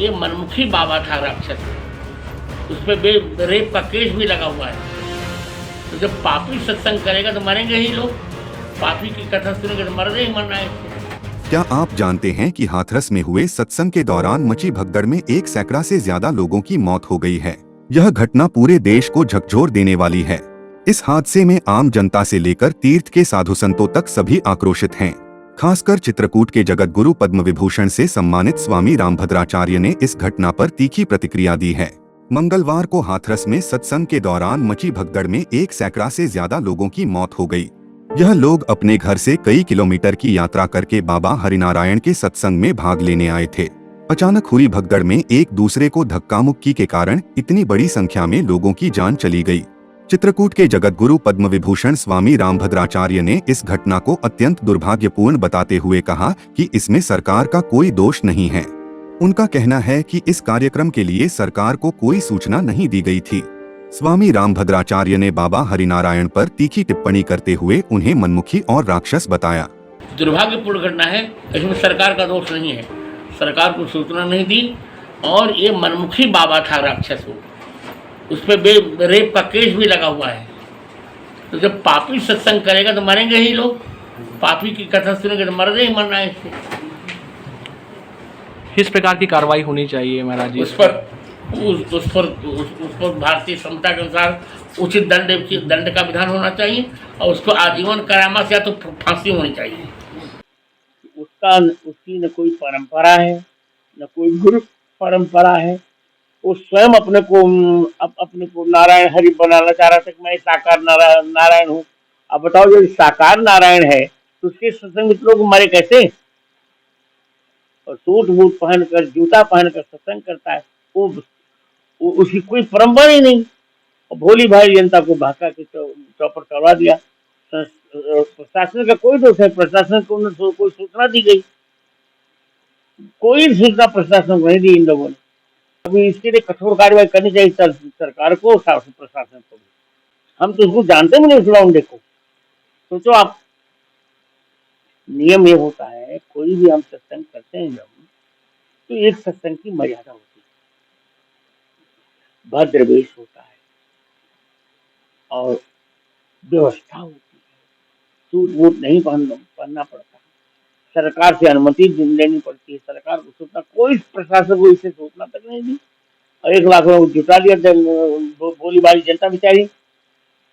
ये मनमुखी बाबा था राक्षस, उस पर रेप का केस भी लगा हुआ है। तो जब पापी सत्संग करेगा तो मरेंगे ही लोग, पापी की कथा सुनेंगे तो मरने ही मरना है। क्या आप जानते हैं कि हाथरस में हुए सत्संग के दौरान मची भगदड़ में 1 सैकड़ा से ज्यादा लोगों की मौत हो गई है। यह घटना पूरे देश को झकझोर देने वाली है। इस हादसे में आम जनता से लेकर तीर्थ के साधु संतों तक सभी आक्रोशित हैं। खासकर चित्रकूट के जगत गुरु पद्म विभूषण से सम्मानित स्वामी रामभद्राचार्य ने इस घटना पर तीखी प्रतिक्रिया दी है। मंगलवार को हाथरस में सत्संग के दौरान मची भगदड़ में 1 सैकड़ा से ज्यादा लोगों की मौत हो गई। यह लोग अपने घर से कई किलोमीटर की यात्रा करके बाबा हरिनारायण के सत्संग में भाग लेने आए थे। अचानक हुई भगदड़ में एक दूसरे को धक्का मुक्की के कारण इतनी बड़ी संख्या में लोगों की जान चली गई। चित्रकूट के जगत गुरु पद्म विभूषण स्वामी रामभद्राचार्य ने इस घटना को अत्यंत दुर्भाग्यपूर्ण बताते हुए कहा कि इसमें सरकार का कोई दोष नहीं है। उनका कहना है कि इस कार्यक्रम के लिए सरकार को कोई सूचना नहीं दी गई थी। स्वामी रामभद्राचार्य ने बाबा हरिनारायण पर तीखी टिप्पणी करते हुए उन्हें मनमुखी और राक्षस बताया। दुर्भाग्यपूर्ण घटना है, इसमें सरकार का दोष नहीं है, सरकार को सूचना नहीं दी और ये मनमुखी बाबा था राक्षस, उस पर रेप का केस भी लगा हुआ है। तो जब पापी सत्संग करेगा तो मरेंगे ही लोग, पापी की कथा सुनेंगे तो मरने ही मरना है। इससे किस प्रकार की कार्रवाई होनी चाहिए महाराज जी? उस पर भारतीय संहिता के अनुसार उचित दंड का विधान होना चाहिए और उसको आजीवन कारावास या तो फांसी होनी चाहिए। उसकी न कोई परंपरा है न कोई गुरु परंपरा है। वो स्वयं अपने को नारायण हरि बनाना चाह रहा था कि मैं साकार नारायण हूँ। अब बताओ, जो साकार नारायण है तो उसके सत्संग में लोग मरे कैसे? और सूट बूट पहनकर जूता पहनकर सत्संग करता है, वो उसकी कोई परंपरा ही नहीं। और भोली भाई जनता को भाका के चौपर करवा दिया। प्रशासन का कोई दोष है, प्रशासन को कोई सूचना दी गई, कोई सूचना प्रशासन को नहीं दी इन लोगों ने। अभी इसके लिए कठोर कार्रवाई करनी चाहिए सरकार को, प्रशासन को। हम तो उसको जानते भी नहीं उस लौंडे को। सोचो आप, नियम ये होता है, कोई भी हम सत्संग करते हैं जब, तो एक सत्संग की मर्यादा होती है, भद्र वेश होता है और व्यवस्था होती है। सूट बूट नहीं पहनना पड़ता, सरकार से अनुमति लेनी पड़ती है, सरकार को सूचना, कोई प्रशासन को इसे सूचना तक नहीं दी। और 1 लाख लोग जुटा दिया, बोली बाली जनता बेचारी,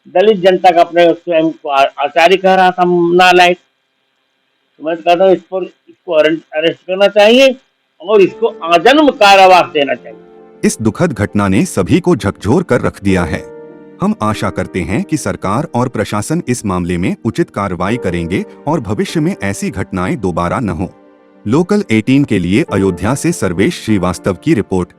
दलित जनता का अपने स्वयं को आचार्य कह रहा था नालायक। तो मैं कहता हूँ इसको अरेस्ट करना चाहिए और इसको आजन्म कारावास देना चाहिए। इस दुखद घटना ने सभी को झकझोर कर रख दिया है। हम आशा करते हैं कि सरकार और प्रशासन इस मामले में उचित कार्रवाई करेंगे और भविष्य में ऐसी घटनाएं दोबारा न हो। लोकल 18 के लिए अयोध्या से सर्वेश श्रीवास्तव की रिपोर्ट।